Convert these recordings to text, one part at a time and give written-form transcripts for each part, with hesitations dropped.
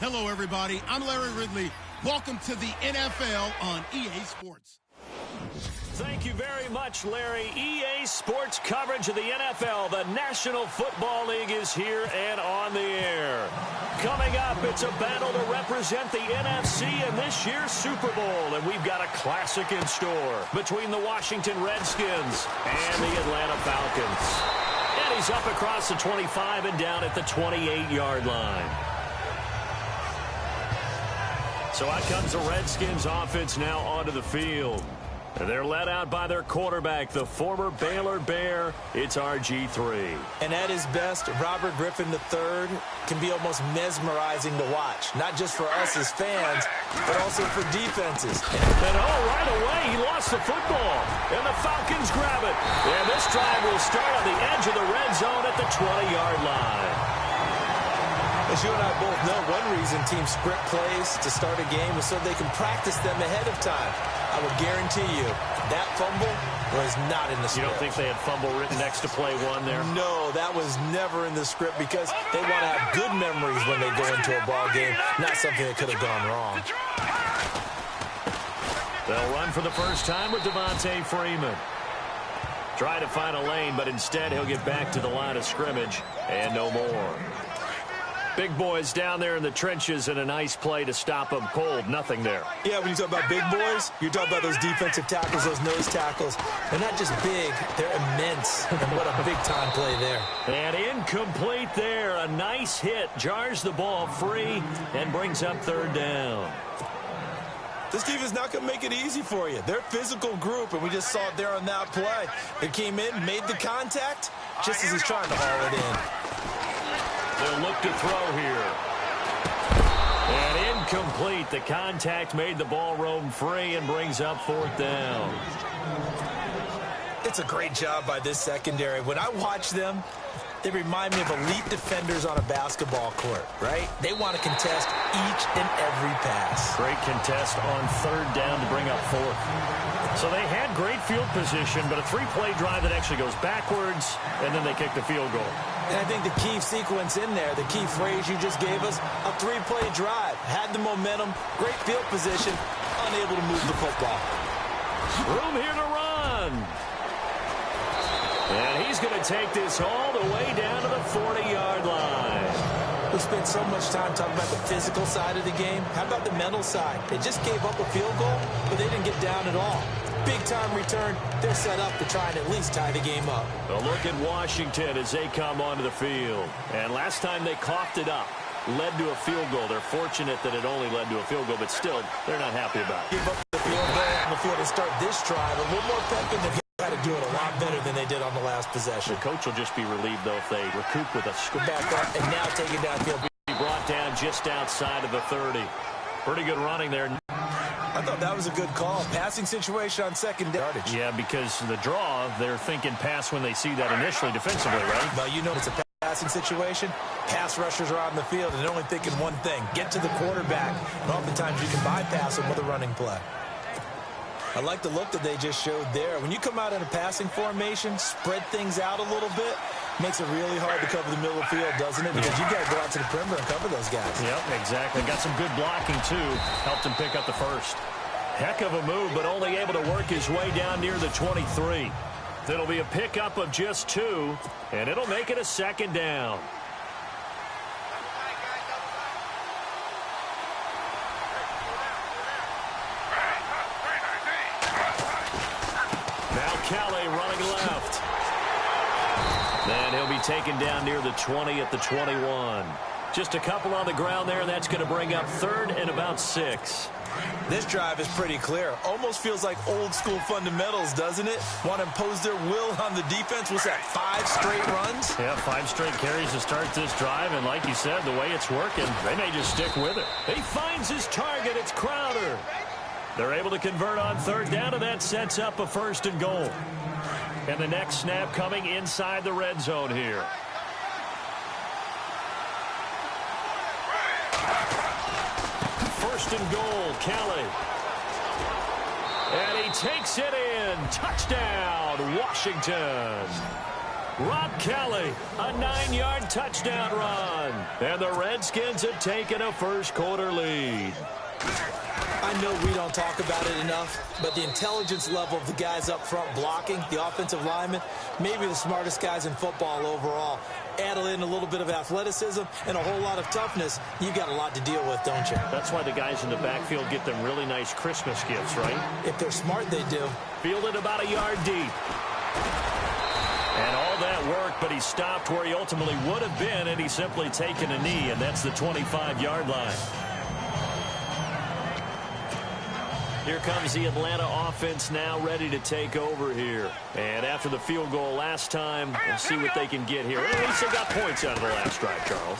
Hello, everybody. I'm Larry Ridley. Welcome to the NFL on EA Sports. Thank you very much, Larry. EA Sports coverage of the NFL. The National Football League is here and on the air. Coming up, it's a battle to represent the NFC in this year's Super Bowl. And we've got a classic in store between the Washington Redskins and the Atlanta Falcons. And he's up across the 25 and down at the 28-yard line. So out comes the Redskins offense now onto the field. They're led out by their quarterback, the former Baylor Bear. It's RG3. And at his best, Robert Griffin III can be almost mesmerizing to watch. Not just for us as fans, but also for defenses. And right away, he lost the football. And the Falcons grab it. And this drive will start on the edge of the red zone at the 20-yard line. As you and I both know, one reason teams script plays to start a game is so they can practice them ahead of time. I would guarantee you that fumble was not in the script. You don't think they had fumble written next to play one there? No, that was never in the script because they want to have good memories when they go into a ball game, not something that could have gone wrong. They'll run for the first time with Devontae Freeman. Try to find a lane, but instead he'll get back to the line of scrimmage and no more. Big boys down there in the trenches and a nice play to stop them cold. Nothing there. Yeah, when you talk about big boys, you're talking about those defensive tackles, those nose tackles. They're not just big, they're immense. And what a big-time play there. And incomplete there. A nice hit. Jars the ball free and brings up third down. This defense is not going to make it easy for you. They're a physical group, and we just saw it there on that play. They came in, made the contact, just as he's trying to haul it in. They'll look to throw here. And incomplete. The contact made the ball roam free and brings up fourth down. It's a great job by this secondary. When I watch them, they remind me of elite defenders on a basketball court, right? They want to contest each and every pass. Great contest on third down to bring up fourth. So they had great field position, but a three-play drive that actually goes backwards, and then they kick the field goal. And I think the key sequence in there, the key phrase you just gave us, a three-play drive. Had the momentum, great field position, unable to move the football. Room here to run. And he's going to take this all the way down to the 40-yard line. We spent so much time talking about the physical side of the game. How about the mental side? They just gave up a field goal, but they didn't get down at all. Big-time return. They're set up to try and at least tie the game up. A look at Washington as they come onto the field. And last time they coughed it up, led to a field goal. They're fortunate that it only led to a field goal, but still, they're not happy about it. Give up the field goal on the field and start this drive a little more pep in the got to do it a lot better than they did on the last possession. The coach will just be relieved, though, if they recoup with a score. Back up and now take it downfield. Brought down just outside of the 30. Pretty good running there. I thought that was a good call. Passing situation on second yardage. Yeah, because the draw, they're thinking pass when they see that initially defensively, right? Well, you know it's a passing situation. Pass rushers are on the field, and they're only thinking one thing, get to the quarterback. And oftentimes you can bypass them with a running play. I like the look that they just showed there. When you come out in a passing formation, spread things out a little bit, makes it really hard to cover the middle of the field, doesn't it? Because you got to go out to the perimeter and cover those guys. Yep, exactly. Got some good blocking, too. Helped him pick up the first. Heck of a move, but only able to work his way down near the 23. It'll be a pickup of just 2, and it'll make it a second down. Now Kelly running left. Then he'll be taken down near the 20 at the 21. Just a couple on the ground there, and that's going to bring up third and about 6. This drive is pretty clear. Almost feels like old school fundamentals, doesn't it? Want to impose their will on the defense. What's that, 5 straight runs? Yeah, 5 straight carries to start this drive, and like you said, the way it's working, they may just stick with it. He finds his target. It's Crowder. They're able to convert on third down, and that sets up a first and goal. And the next snap coming inside the red zone here. First and goal, Kelly. And he takes it in. Touchdown, Washington. Rob Kelly, a 9-yard touchdown run. And the Redskins have taken a first-quarter lead. I know we don't talk about it enough, but the intelligence level of the guys up front blocking, the offensive linemen, maybe the smartest guys in football overall. Add in a little bit of athleticism and a whole lot of toughness, you've got a lot to deal with, don't you? That's why the guys in the backfield get them really nice Christmas gifts, right? If they're smart, they do. Fielded about a yard deep. And all that worked, but he stopped where he ultimately would have been, and he's simply taken a knee, and that's the 25-yard line. Here comes the Atlanta offense now ready to take over here. And after the field goal last time, we'll see what they can get here. At least they got points out of the last drive, Charles.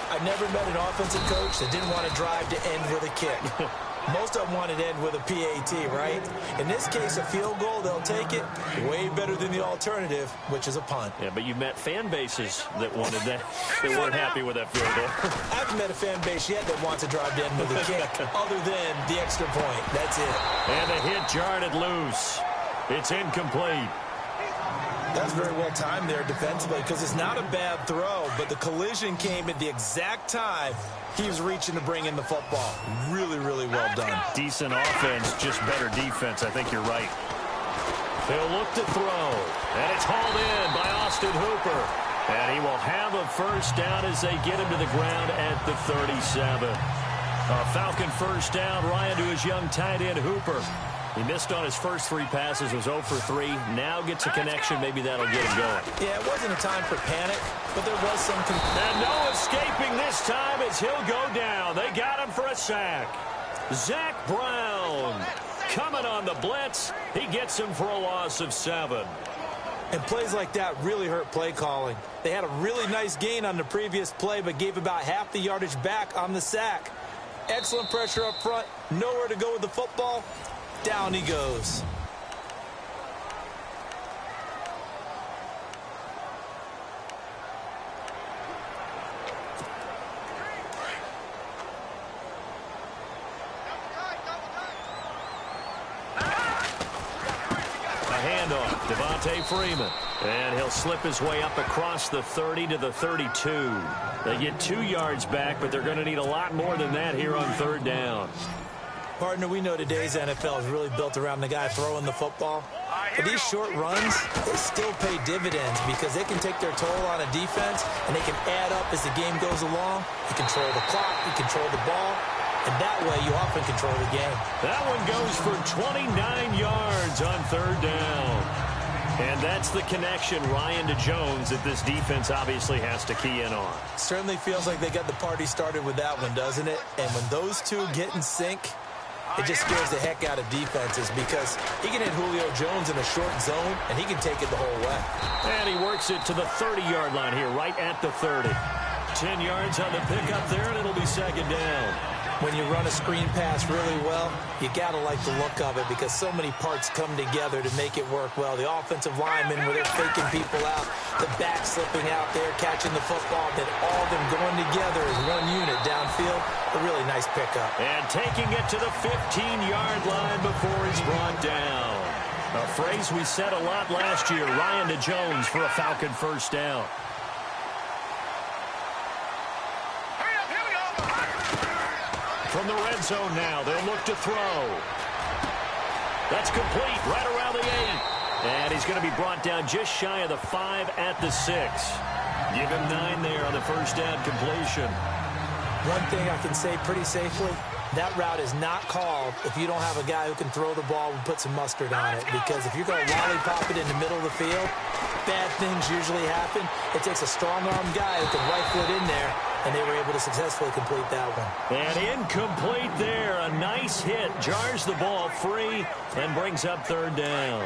I've never met an offensive coach that didn't want to drive to end with a kick. Most of them want to end with a PAT, right? In this case, a field goal, they'll take it. Way better than the alternative, which is a punt. Yeah, but you met fan bases that wanted that. They weren't happy with that field goal. I haven't met a fan base yet that wants to drive to end with a kick, other than the extra point. That's it. And the hit jarred it loose. It's incomplete. That's very well timed there defensively because it's not a bad throw, but the collision came at the exact time he was reaching to bring in the football. Really, really well done. Decent offense, just better defense. I think you're right. They'll look to throw, and it's hauled in by Austin Hooper. And he will have a first down as they get him to the ground at the 37. A Falcon first down. Ryan to his young tight end, Hooper. He missed on his first 3 passes, was 0 for 3. Now gets a connection. Maybe that'll get him going. Yeah, it wasn't a time for panic, but there was some... And no escaping this time as he'll go down. They got him for a sack. Zach Brown coming on the blitz. He gets him for a loss of 7. And plays like that really hurt play calling. They had a really nice gain on the previous play, but gave about half the yardage back on the sack. Excellent pressure up front. Nowhere to go with the football. Down he goes. A handoff, Devontae Freeman. And he'll slip his way up across the 30 to the 32. They get 2 yards back, but they're going to need a lot more than that here on 3rd down. Partner, we know today's NFL is really built around the guy throwing the football. But these short runs, they still pay dividends because they can take their toll on a defense and they can add up as the game goes along. You control the clock, you control the ball, and that way you often control the game. That one goes for 29 yards on 3rd down. And that's the connection, Ryan to Jones, that this defense obviously has to key in on. Certainly feels like they got the party started with that one, doesn't it? And when those two get in sync, it just scares the heck out of defenses because he can hit Julio Jones in a short zone, and he can take it the whole way. And he works it to the 30-yard line here, right at the 30. 10 yards on the pickup there, and it'll be 2nd down. When you run a screen pass really well, you got to like the look of it because so many parts come together to make it work well. The offensive linemen, where they're faking people out, the back slipping out there, catching the football, then all of them going together as one unit downfield. A really nice pickup. And taking it to the 15-yard line before he's brought down. A phrase we said a lot last year, Ryan to Jones for a Falcon first down. From the red zone now, they'll look to throw. That's complete right around the 8. And he's going to be brought down just shy of the 5 at the 6. Give him 9 there on the first down completion. One thing I can say pretty safely, that route is not called if you don't have a guy who can throw the ball and put some mustard on it. Because if you're going to lollipop it in the middle of the field, bad things usually happen. It takes a strong-armed guy who can rifle it in there, and they were able to successfully complete that one. And incomplete there. A nice hit. Jars the ball free and brings up 3rd down.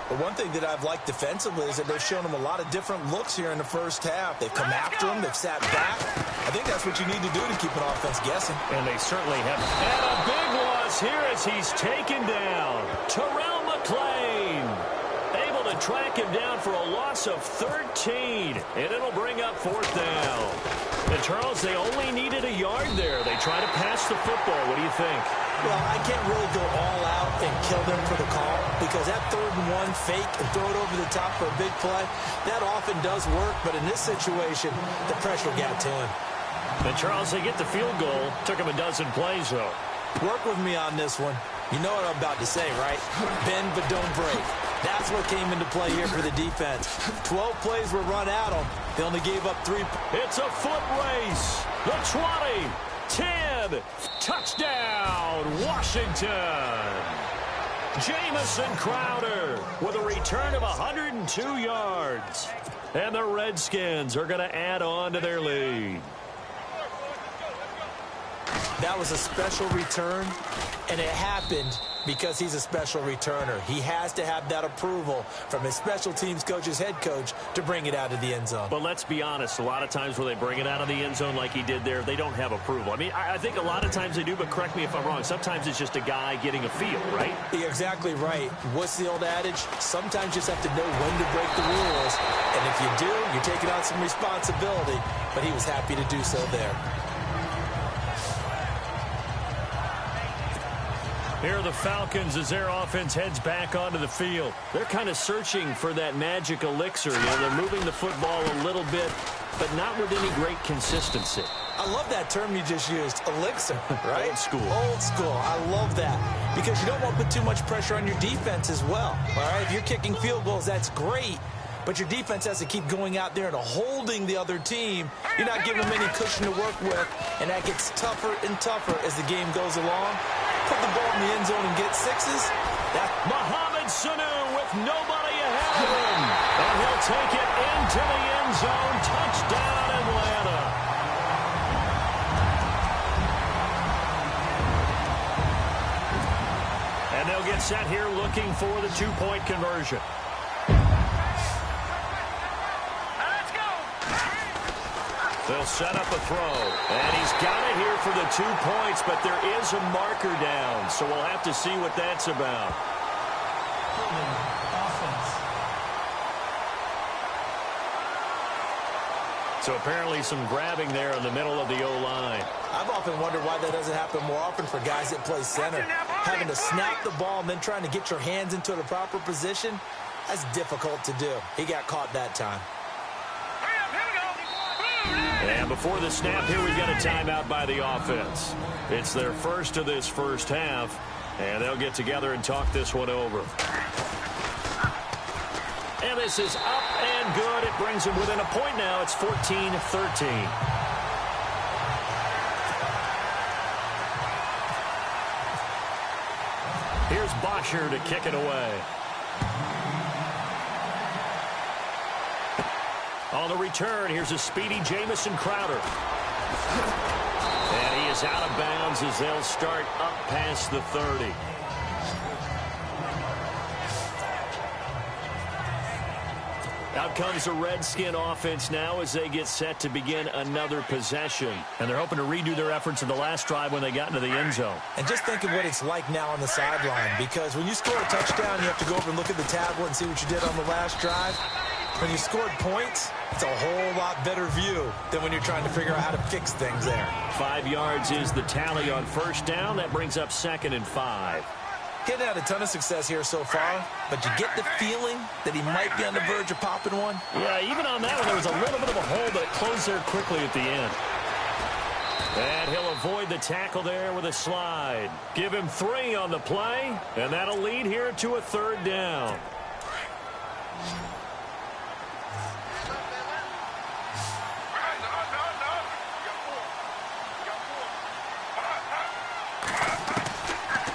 But one thing that I've liked defensively is that they've shown him a lot of different looks here in the first half. They've come after him. They've sat back. I think that's what you need to do to keep an offense guessing. And they certainly have. And a big loss here as he's taken down. Terrell McClain able to track him down for a loss of 13. And it'll bring up 4th down. And Charles, they only needed a yard there. They try to pass the football. What do you think? Well, I can't really go all out and kill them for the call because that 3rd and 1 fake and throw it over the top for a big play, that often does work. But in this situation, the pressure got to him. And Charles, they get the field goal. Took him a dozen plays, though. Work with me on this one. You know what I'm about to say, right? Bend but don't break. That's what came into play here for the defense. 12 plays were run at them. They only gave up 3. It's a foot race. The 20, 10, touchdown, Washington. Jamison Crowder with a return of 102 yards. And the Redskins are going to add on to their lead. That was a special return, and it happened because he's a special returner. He has to have that approval from his special teams coach's head coach to bring it out of the end zone. But let's be honest, a lot of times when they bring it out of the end zone like he did there, they don't have approval. I mean, I think a lot of times they do, but correct me if I'm wrong. Sometimes it's just a guy getting a feel, right? You're exactly right. What's the old adage? Sometimes you just have to know when to break the rules, and if you do, you're taking on some responsibility, but he was happy to do so there. Here are the Falcons as their offense heads back onto the field. They're kind of searching for that magic elixir. You know, they're moving the football a little bit, but not with any great consistency. I love that term you just used, elixir, right? Old school. Old school. I love that because you don't want to put too much pressure on your defense as well. All right, if you're kicking field goals, that's great. But your defense has to keep going out there and holding the other team. You're not giving them any cushion to work with, and that gets tougher and tougher as the game goes along. Put the ball in the end zone and get 6s. Mohamed Sanu with nobody ahead of him. And he'll take it into the end zone. Touchdown, Atlanta. And they'll get set here looking for the 2-point conversion. They'll set up a throw. And he's got it here for the 2 points, but there is a marker down. So we'll have to see what that's about. So apparently some grabbing there in the middle of the O-line. I've often wondered why that doesn't happen more often for guys that play center. Having to snap the ball and then trying to get your hands into the proper position, that's difficult to do. He got caught that time. And before the snap here, we've got a timeout by the offense. It's their first of this first half, and they'll get together and talk this one over. And this is up and good. It brings them within a point now. It's 14-13. Here's Bosher to kick it away. On the return, here's a speedy Jamison Crowder. And he is out of bounds as they'll start up past the 30. Out comes the Redskin offense now as they get set to begin another possession. And they're hoping to redo their efforts in the last drive when they got into the end zone. And just think of what it's like now on the sideline, because when you score a touchdown, you have to go over and look at the tablet and see what you did on the last drive. When you scored points, it's a whole lot better view than when you're trying to figure out how to fix things there. 5 yards is the tally on first down. That brings up 2nd and 5. He's had a ton of success here so far, but you get the feeling that he might be on the verge of popping one. Yeah, even on that one, there was a little bit of a hole, but it closed there quickly at the end. And he'll avoid the tackle there with a slide. Give him 3 on the play, and that'll lead here to a 3rd down.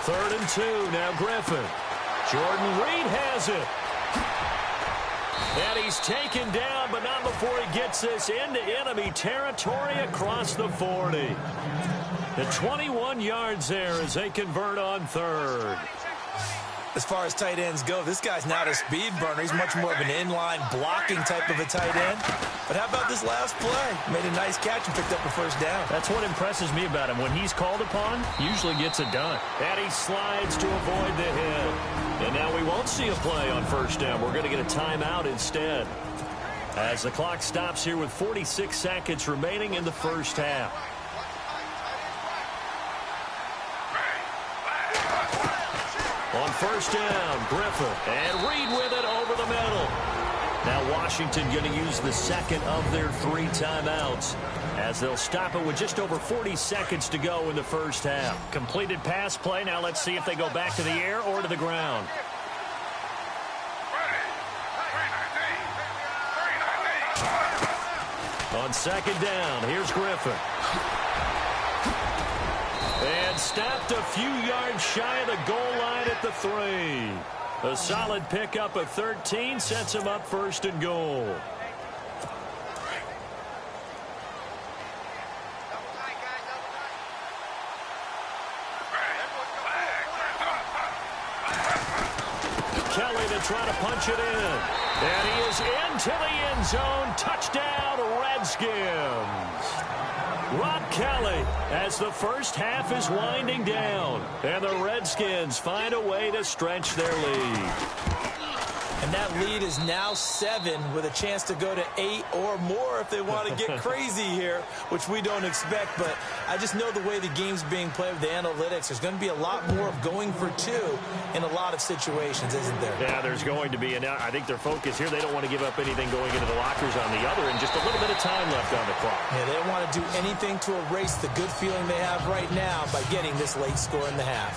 Third and 2, now Griffin. Jordan Reed has it. And he's taken down, but not before he gets this into enemy territory across the 40. The 21 yards there as they convert on 3rd. As far as tight ends go, this guy's not a speed burner. He's much more of an inline blocking type of a tight end. But how about this last play? Made a nice catch and picked up a 1st down. That's what impresses me about him. When he's called upon, usually gets it done. And he slides to avoid the hit. And now we won't see a play on 1st down. We're going to get a timeout instead. As the clock stops here with 46 seconds remaining in the first half. On first down, Griffin. And Reed with it over the middle. Now Washington going to use the second of their 3 timeouts as they'll stop it with just over 40 seconds to go in the first half. Completed pass play. Now let's see if they go back to the air or to the ground. On second down, here's Griffin. And stopped a few yards shy of the goal line at the 3. A solid pickup of 13 sets him up first and goal. Kelly to try to punch it in. And he is into the end zone. Touchdown, Redskins. Rob Kelly as the first half is winding down. And the Redskins find a way to stretch their lead. And that lead is now 7 with a chance to go to 8 or more if they want to get crazy here, which we don't expect. But I just know the way the game's being played with the analytics, there's going to be a lot more of going for 2 in a lot of situations, isn't there? Yeah, there's going to be. And I think their focus here, they don't want to give up anything going into the lockers on the other, and just a little bit of time left on the clock. Yeah, they don't want to do anything to erase the good feeling they have right now by getting this late score in the half.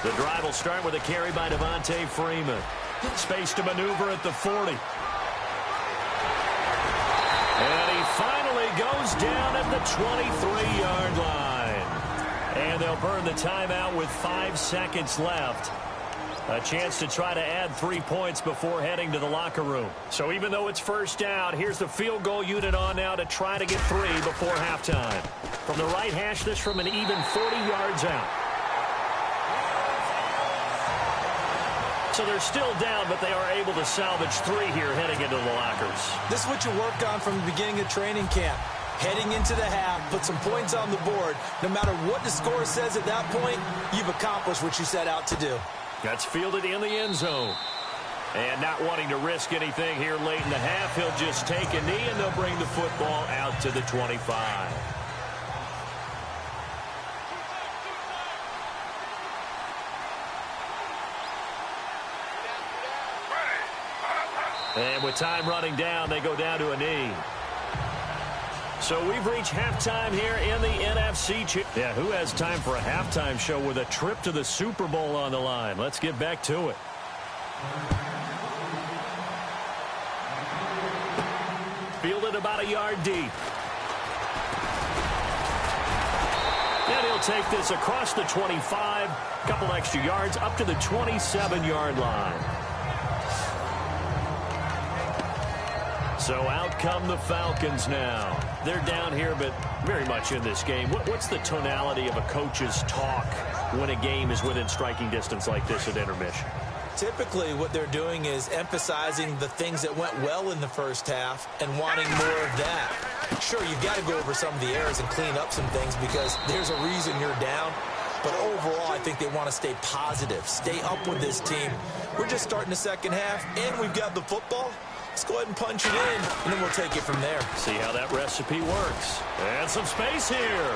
The drive will start with a carry by Devontae Freeman. Space to maneuver at the 40. And he finally goes down at the 23-yard line. And they'll burn the timeout with 5 seconds left. A chance to try to add 3 points before heading to the locker room. So even though it's first down, here's the field goal unit on now to try to get 3 before halftime. From the right hash, this from an even 40 yards out. So they're still down, but they are able to salvage 3 here heading into the lockers. This is what you worked on from the beginning of training camp. Heading into the half, put some points on the board. No matter what the score says at that point, you've accomplished what you set out to do. That's fielded in the end zone. And not wanting to risk anything here late in the half, he'll just take a knee, and they'll bring the football out to the 25. And with time running down, they go down to a knee. So we've reached halftime here in the NFC. Yeah, who has time for a halftime show with a trip to the Super Bowl on the line? Let's get back to it. Fielded about a yard deep. And he'll take this across the 25, a couple extra yards up to the 27-yard line. So out come the Falcons now. They're down here, but very much in this game. What's the tonality of a coach's talk when a game is within striking distance like this at intermission? Typically, what they're doing is emphasizing the things that went well in the first half and wanting more of that. Sure, you've got to go over some of the errors and clean up some things because there's a reason you're down. But overall, I think they want to stay positive, stay up with this team. We're just starting the second half, and we've got the football. Let's go ahead and punch it in, and then we'll take it from there. See how that recipe works. And some space here.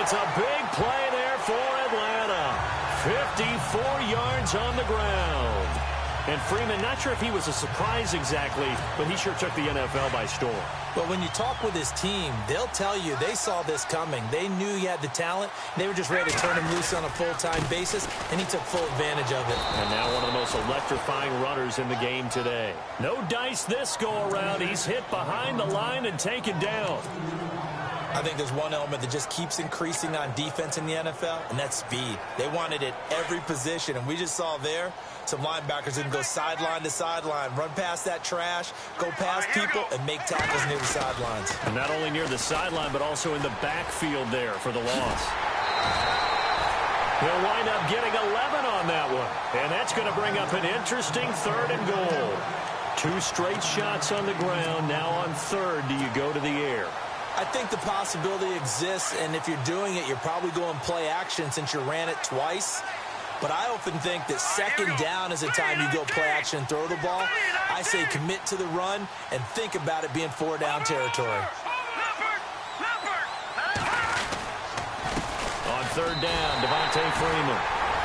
It's a big play there for Atlanta. 54 yards on the ground. And Freeman, not sure if he was a surprise exactly, but he sure took the NFL by storm. But when you talk with his team, they'll tell you they saw this coming. They knew he had the talent. They were just ready to turn him loose on a full-time basis, and he took full advantage of it. And now one of the most electrifying runners in the game today. No dice this go-around. He's hit behind the line and taken down. I think there's one element that just keeps increasing on defense in the NFL, and that's speed. They want it at every position, and we just saw there some linebackers that can go sideline to sideline, run past that trash, go past people, and make tackles near the sidelines. And not only near the sideline, but also in the backfield there for the loss. He'll wind up getting 11 on that one, and that's going to bring up an interesting 3rd and goal. 2 straight shots on the ground. Now on 3rd, do you go to the air? I think the possibility exists, and if you're doing it, you're probably going play action since you ran it twice. but I often think that second down is the time you go play action and throw the ball. I say commit to the run and think about it being 4-down territory. On third down, Devontae Freeman.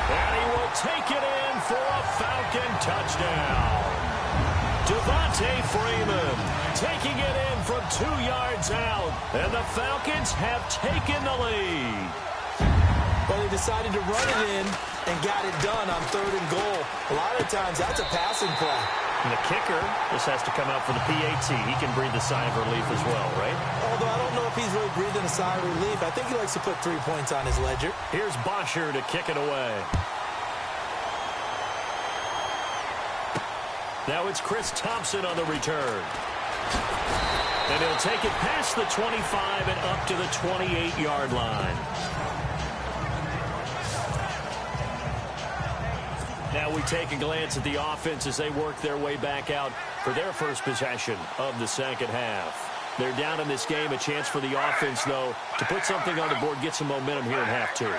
And he will take it in for a Falcon touchdown. Devontae Freeman taking it in from 2 yards out. And the Falcons have taken the lead. Well, they decided to run it in and got it done on 3rd and goal. A lot of times, that's a passing play. And the kicker just has to come out for the PAT. He can breathe a sigh of relief as well, right? Although I don't know if he's really breathing a sigh of relief. I think he likes to put 3 points on his ledger. Here's Bosher to kick it away. Now it's Chris Thompson on the return. And he'll take it past the 25 and up to the 28-yard line. Now we take a glance at the offense as they work their way back out for their first possession of the second half. They're down in this game. A chance for the offense, though, to put something on the board, get some momentum here in half 2.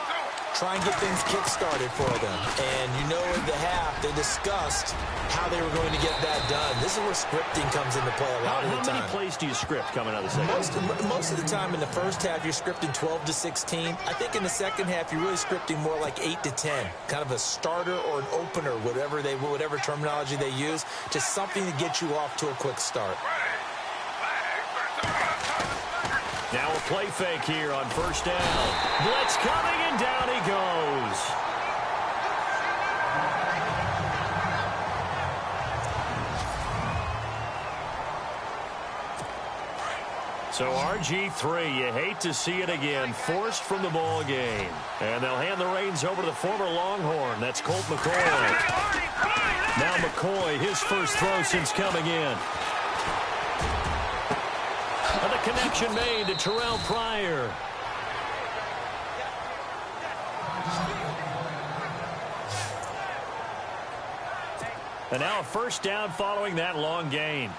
Try and get things kick-started for them. And you know in the half, they discussed how they were going to get that done. This is where scripting comes into play a lot of the time. How many plays do you script coming out of the second half? Most of the time in the first half, you're scripting 12 to 16. I think in the second half, you're really scripting more like 8 to 10. Kind of a starter or an opener, whatever terminology they use. Just something to get you off to a quick start. Now a play fake here on first down. Blitz coming, and down he goes. So RG3, you hate to see it again, forced from the ball game. And they'll hand the reins over to the former Longhorn. That's Colt McCoy. Now McCoy, his first throw since coming in. And the connection made to Terrell Pryor. And now a first down following that long gain.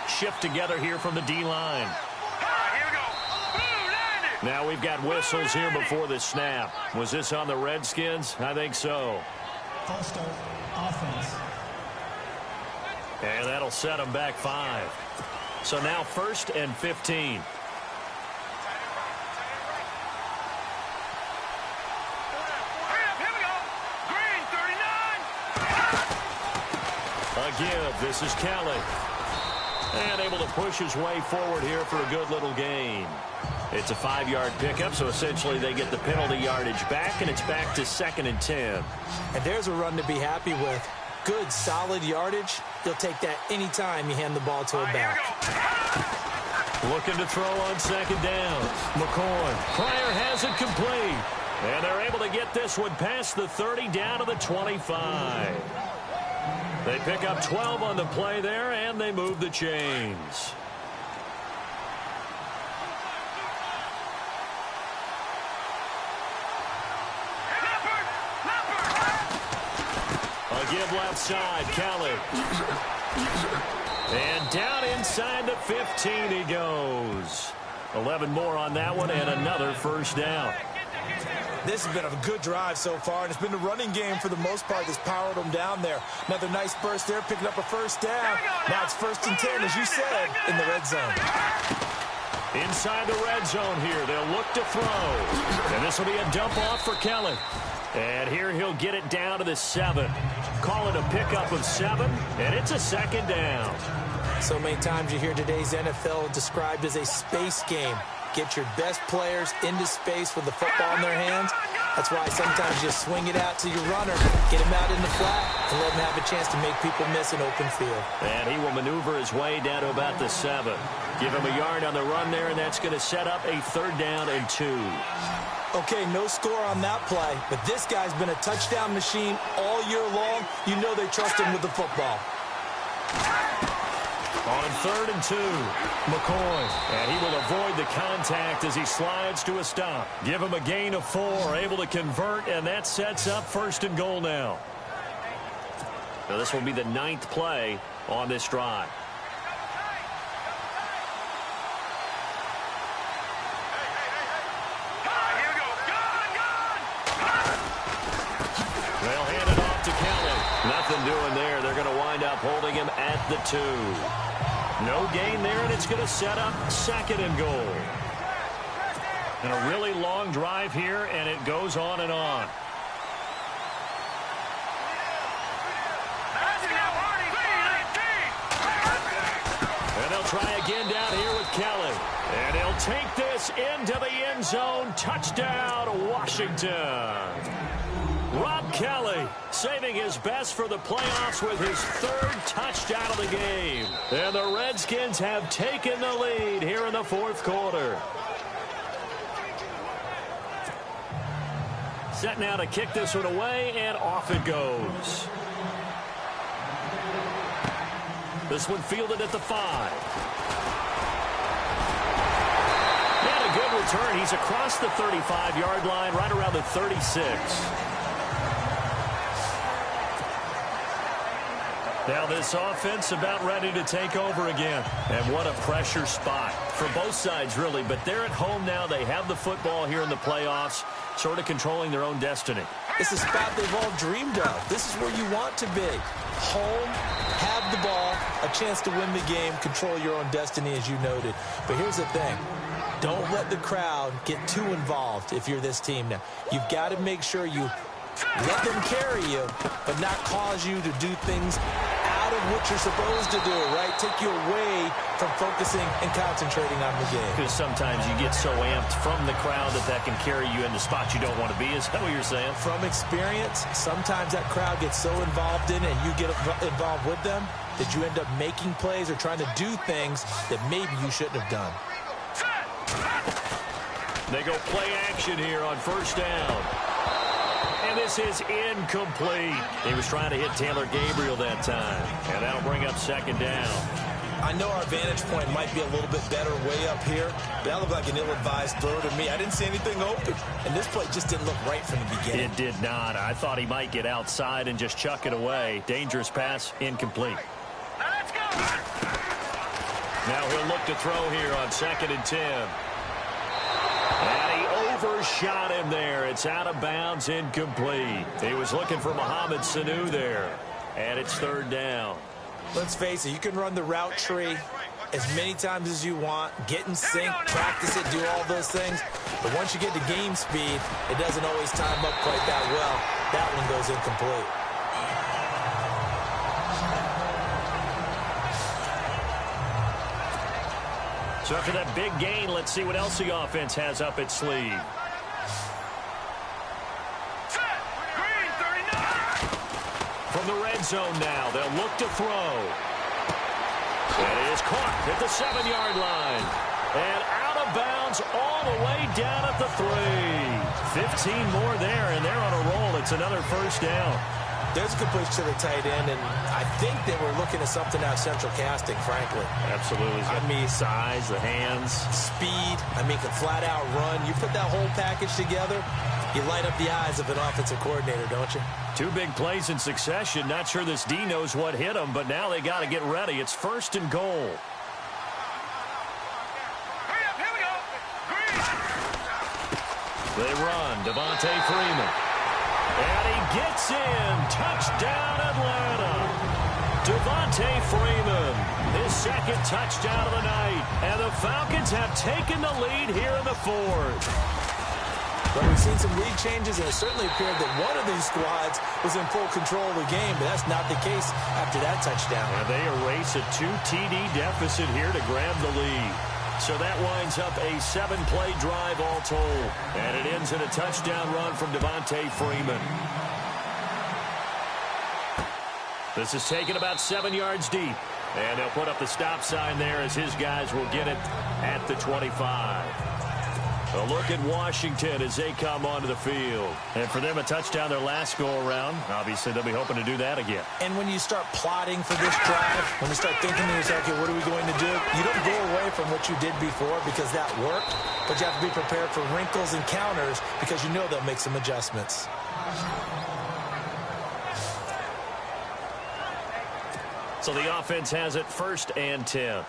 Shift together here from the D-line. Now we've got whistles here before the snap. Was this on the Redskins? I think so. False start, offense. And that'll set them back 5. So now 1st and 15. A give. This is Kelly. And able to push his way forward here for a good little gain. It's a 5-yard pickup, so essentially they get the penalty yardage back, and it's back to 2nd and 10. And there's a run to be happy with. Good, solid yardage. You'll take that anytime you hand the ball to a back. Looking to throw on 2nd down. McCoy. Pryor has it complete. And they're able to get this one past the 30 down to the 25. They pick up 12 on the play there, and they move the chains. A give left side, Kelly. And down inside the 15 he goes. 11 more on that one, and another first down. This has been a good drive so far, and it's been the running game for the most part that's powered them down there. Another nice burst there, picking up a first down. Now it's 1st and 10, as you said, in the red zone. Inside the red zone here, they'll look to throw. And this will be a dump off for Kelly. And here he'll get it down to the 7. Call it a pickup of 7, and it's a 2nd down. So many times you hear today's NFL described as a space game. Get your best players into space with the football in their hands. That's why sometimes you swing it out to your runner, get him out in the flat, and let him have a chance to make people miss an open field. And he will maneuver his way down to about the 7. Give him a yard on the run there, and that's going to set up a 3rd down and 2. Okay, no score on that play, but this guy's been a touchdown machine all year long. You know they trust him with the football. On 3rd and 2, McCoy, and he will avoid the contact as he slides to a stop. Give him a gain of 4, able to convert, and that sets up 1st and goal now. Now this will be the 9th play on this drive. the 2. No gain there, and it's going to set up 2nd and goal. And a really long drive here, and it goes on and on. And they'll try again down here with Kelly. And he'll take this into the end zone. Touchdown, Washington. Rob Kelly saving his best for the playoffs with his 3rd touchdown of the game. And the Redskins have taken the lead here in the 4th quarter. Set now to kick this one away, and off it goes. This one fielded at the 5. And a good return. He's across the 35-yard line, right around the 36. Now this offense about ready to take over again. And what a pressure spot for both sides, really. But they're at home now. They have the football here in the playoffs, sort of controlling their own destiny. It's a spot they've all dreamed of. This is where you want to be. Home, have the ball, a chance to win the game, control your own destiny, as you noted. But here's the thing. Don't let the crowd get too involved if you're this team now. You've got to make sure you let them carry you, but not cause you to do things out of what you're supposed to do, right? Take you away from focusing and concentrating on the game. Because sometimes you get so amped from the crowd that can carry you into spots you don't want to be. Is that what you're saying? From experience, sometimes that crowd gets so involved in it and you get involved with them that you end up making plays or trying to do things that maybe you shouldn't have done. They go play action here on 1st down. And this is incomplete. He was trying to hit Taylor Gabriel that time. And that'll bring up 2nd down. I know our vantage point might be a little bit better way up here, but that looked like an ill-advised throw to me. I didn't see anything open. And this play just didn't look right from the beginning. It did not. I thought he might get outside and just chuck it away. Dangerous pass, incomplete. Now let's go. Now he'll look to throw here on 2nd and 10. And he overshot him there. It's out of bounds, incomplete. He was looking for Mohamed Sanu there. And it's 3rd down. Let's face it, you can run the route tree as many times as you want, get in sync, practice it, do all those things. But once you get to game speed, it doesn't always time up quite that well. That one goes incomplete. So after that big gain, let's see what else the offense has up its sleeve. From the red zone now, they'll look to throw. And it is caught at the 7-yard line. And out of bounds all the way down at the 3. 15 more there, and they're on a roll. It's another 1st down. There's a good push to the tight end, and I think they were looking at something out of central casting, frankly. Absolutely. I mean, size, the hands. Speed. I mean, can flat out run. You put that whole package together, you light up the eyes of an offensive coordinator, don't you? 2 big plays in succession. Not sure this D knows what hit him, but now they got to get ready. It's 1st and goal. Here we go. They run. Devontae Freeman. And he gets in. Touchdown, Atlanta. Devontae Freeman, his 2nd touchdown of the night. And the Falcons have taken the lead here in the 4th. But we've seen some lead changes, and it certainly appeared that one of these squads was in full control of the game, but that's not the case after that touchdown. And they erase a 2 TD deficit here to grab the lead. So that winds up a 7-play drive all told. And it ends in a touchdown run from Devontae Freeman. This is taken about 7 yards deep. And they'll put up the stop sign there as his guys will get it at the 25. A look at Washington as they come onto the field. And for them, a touchdown their last go-around. Obviously, they'll be hoping to do that again. And when you start plotting for this drive, when you start thinking to yourself, okay, what are we going to do? You don't go away from what you did before because that worked, but you have to be prepared for wrinkles and counters because you know they'll make some adjustments. So the offense has it 1st and 10.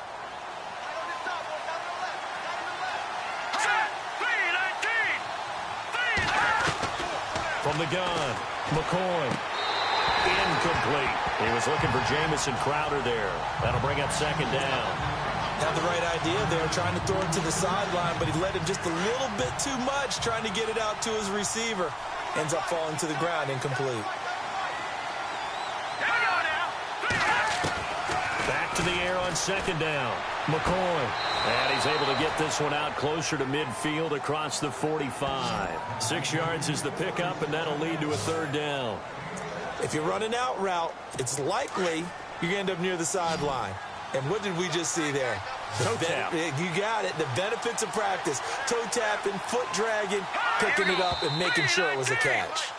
From the gun, McCoy. Incomplete. He was looking for Jamison Crowder there. That'll bring up second down. Had the right idea there, trying to throw it to the sideline, but he led him just a little bit too much, trying to get it out to his receiver. Ends up falling to the ground, incomplete. Back to the air on second down. McCoy. And he's able to get this one out closer to midfield across the 45. 6 yards is the pickup, and that'll lead to a third down. If you run an out route, it's likely you're going to end up near the sideline. And what did we just see there? Toe tap. You got it. The benefits of practice. Toe tapping, foot dragging, picking it up, and making sure it was a catch.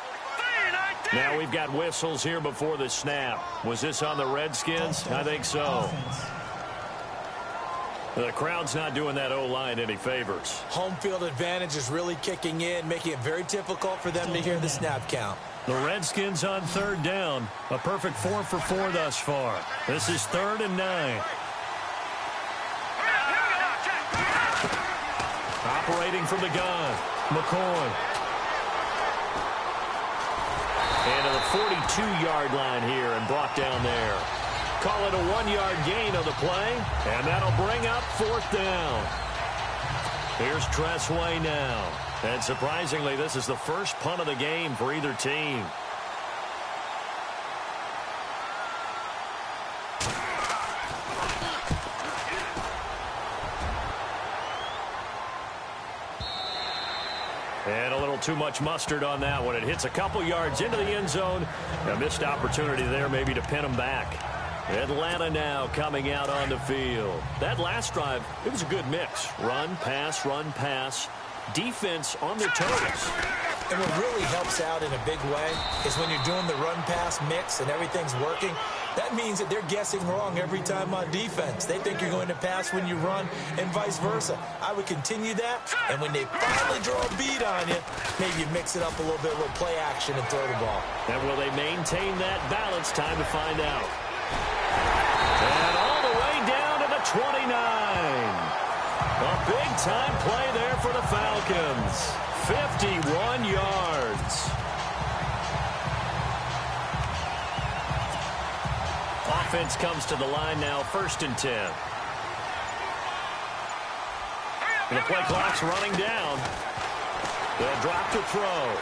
Now we've got whistles here before the snap. Was this on the Redskins? I think so. The crowd's not doing that O-line any favors. Home field advantage is really kicking in, making it very difficult for them to hear the snap count. The Redskins on third down. A perfect 4 for 4 thus far. This is 3rd and 9. Operating from the gun. McCoy. And to the 42-yard line here and brought down there. Call it a 1-yard gain on the play, and that'll bring up 4th down. Here's Tressway now. And surprisingly, this is the first punt of the game for either team. And a little too much mustard on that one. It hits a couple yards into the end zone. A missed opportunity there maybe to pin them back. Atlanta now coming out on the field. That last drive, it was a good mix. Run, pass, defense on their toes. And what really helps out in a big way is when you're doing the run-pass mix and everything's working, that means that they're guessing wrong every time on defense. They think you're going to pass when you run and vice versa. I would continue that, and when they finally draw a beat on you, maybe you mix it up a little bit with play action and throw the ball. And will they maintain that balance? Time to find out. And all the way down to the 29. A big-time play there for the Falcons. 51 yards. Offense comes to the line now, 1st and 10. And the play clock's running down. They'll drop to throw.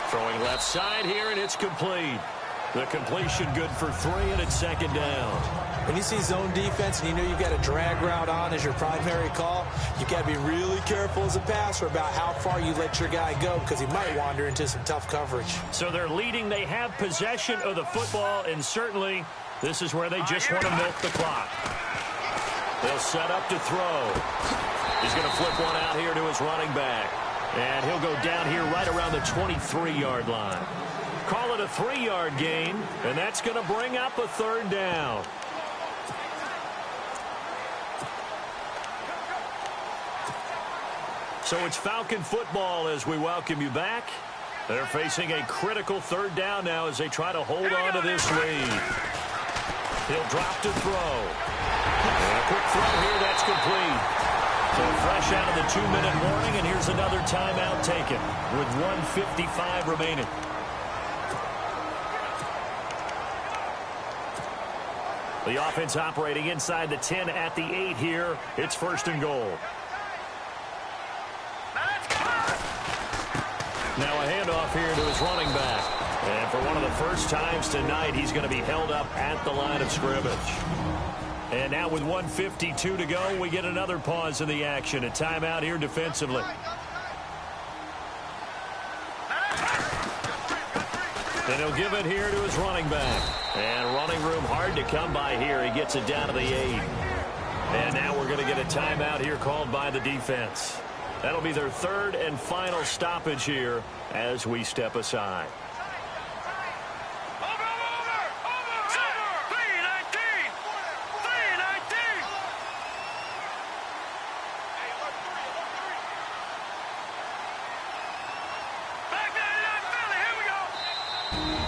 Throwing left side here, and it's complete. The completion good for 3, and it's 2nd down. When you see zone defense and you know you've got a drag route on as your primary call, you've got to be really careful as a passer about how far you let your guy go because he might wander into some tough coverage. So they're leading. They have possession of the football, and certainly this is where they just want to milk the clock. They'll set up to throw. He's going to flip one out here to his running back. And he'll go down here right around the 23-yard line. Call it a 3-yard gain, and that's going to bring up a 3rd down. So it's Falcon football as we welcome you back. They're facing a critical 3rd down now as they try to hold on to this lead. He'll drop to throw. And a quick throw here, that's complete. So fresh out of the 2-minute warning, and here's another timeout taken with 1:55 remaining. The offense operating inside the 10 at the 8 here. It's 1st and goal. Now a handoff here to his running back. And for one of the first times tonight, he's going to be held up at the line of scrimmage. And now with 1:52 to go, we get another pause in the action. A timeout here defensively. And he'll give it here to his running back. And running room hard to come by here. He gets it down to the 8. And now we're going to get a timeout here called by the defense. That'll be their 3rd and final stoppage here as we step aside.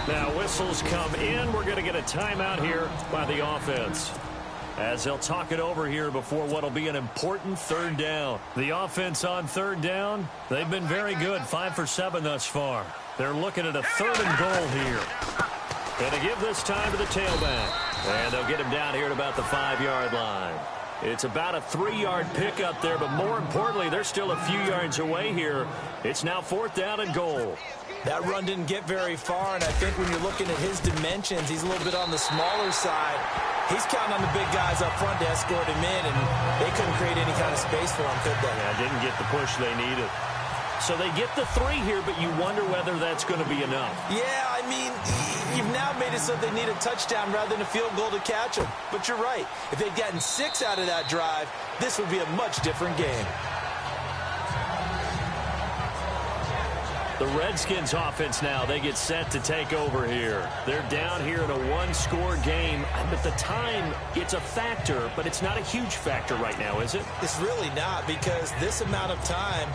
Now whistles come in. We're going to get a timeout here by the offense. as they'll talk it over here before what will be an important third down. The offense on third down, they've been very good, 5 for 7 thus far. They're looking at a 3rd and goal here. And to give this time to the tailback. And they'll get him down here at about the 5-yard line. It's about a 3-yard pickup there, but more importantly, they're still a few yards away here. It's now 4th down and goal. That run didn't get very far, and I think when you're looking at his dimensions, he's a little bit on the smaller side. He's counting on the big guys up front to escort him in, and they couldn't create any kind of space for him, could they? Yeah, didn't get the push they needed. So they get the 3 here, but you wonder whether that's going to be enough. Yeah, I mean, you've now made it so they need a touchdown rather than a field goal to catch them. But you're right. If they'd gotten 6 out of that drive, this would be a much different game. The Redskins offense now, they get set to take over here. They're down here in a 1-score game. At the time, it's a factor, but it's not a huge factor right now, is it? It's really not, because this amount of time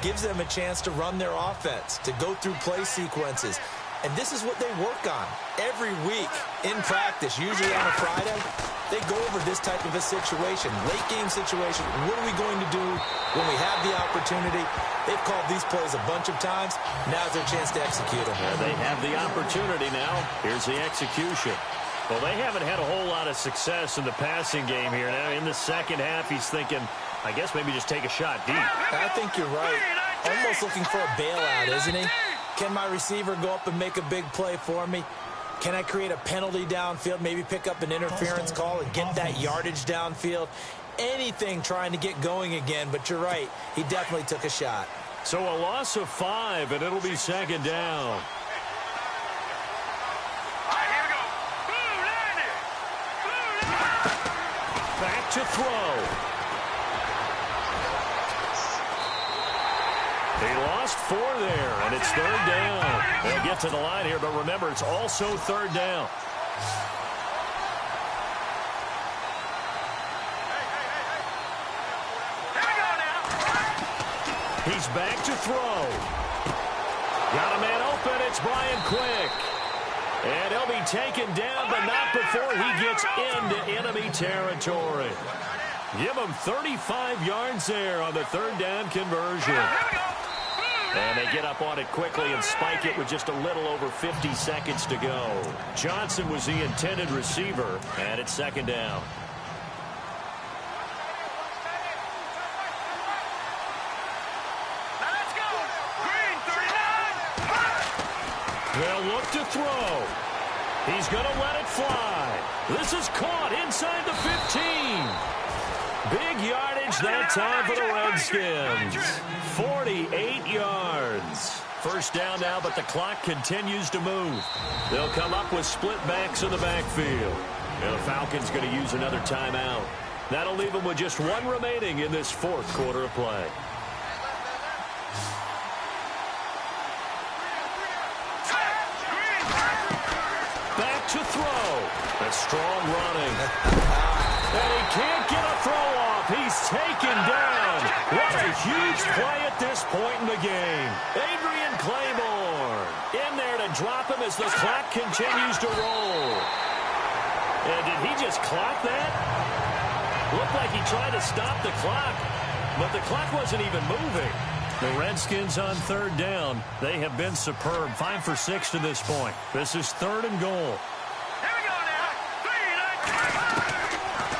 gives them a chance to run their offense, to go through play sequences. And this is what they work on every week in practice, usually on a Friday. They go over this type of a situation, late game situation. What are we going to do when we have the opportunity? They've called these plays a bunch of times. Now's their chance to execute them. They have the opportunity now. Here's the execution. Well, they haven't had a whole lot of success in the passing game here. Now, in the second half, he's thinking, I guess maybe just take a shot deep. I think you're right. Almost looking for a bailout, isn't he? Can my receiver go up and make a big play for me? Can I create a penalty downfield, maybe pick up an interference call and get that yardage downfield? Anything trying to get going again, but you're right. He definitely took a shot. So a loss of 5, and it'll be 2nd down. Back to throw. He lost 4 there, and it's 3rd down. They'll get to the line here, but remember, it's also 3rd down. He's back to throw. Got a man open. It's Brian Quick. And he'll be taken down, but not before he gets into enemy territory. Give him 35 yards there on the 3rd down conversion. And they get up on it quickly and spike it with just a little over 50 seconds to go. Johnson was the intended receiver, and it's 2nd down. Now let's go. Green 39. They'll look to throw. He's going to let it fly. This is caught inside the 15. Big yardage that time for the Redskins. 48 yards. 1st down now, but the clock continues to move. They'll come up with split backs in the backfield. And the Falcons going to use another timeout. That'll leave them with just 1 remaining in this 4th quarter of play. Back to throw. That's strong running. And he can't get a throw off. He's taken down. What a huge play at this point in the game. Adrian Claiborne in there to drop him as the clock continues to roll. And did he just clock that? Looked like he tried to stop the clock, but the clock wasn't even moving. The Redskins on 3rd down. They have been superb. 5 for 6 to this point. This is 3rd and goal. Here we go now. 3, 9,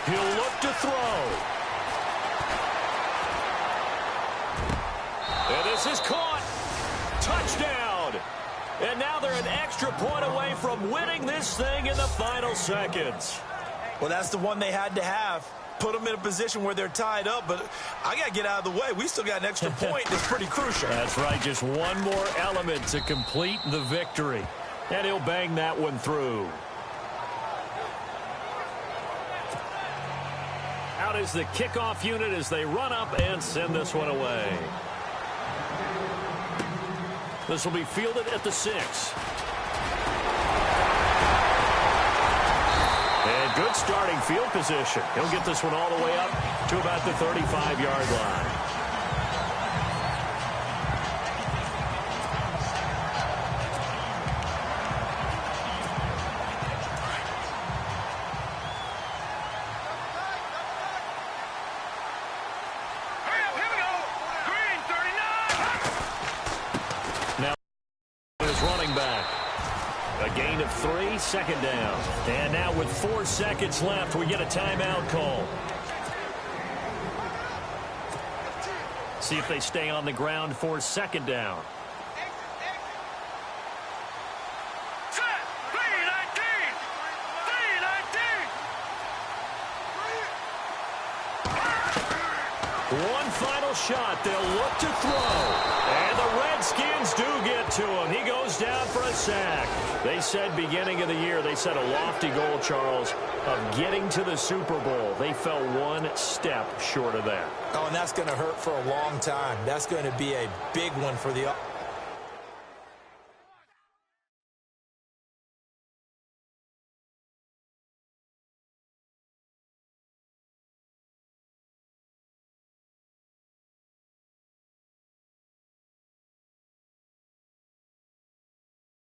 2. He'll look to throw. And this is caught. Touchdown. And now they're an extra point away from winning this thing in the final seconds. Well, that's the one they had to have. Put them in a position where they're tied up, but I got to get out of the way. We still got an extra point that's pretty crucial. That's right. Just one more element to complete the victory. And he'll bang that one through. Out is the kickoff unit as they run up and send this one away. This will be fielded at the 6. And good starting field position. He'll get this one all the way up to about the 35-yard line. gain of 3, second down. And now with 4 seconds left, we get a timeout call. See if they stay on the ground for second down. One final shot. They'll look to throw. And the Redskins do get to him. He goes down for a sack. They said beginning of the year, they set a lofty goal, Charles, of getting to the Super Bowl. They fell one step short of that. Oh, and that's going to hurt for a long time. That's going to be a big one for the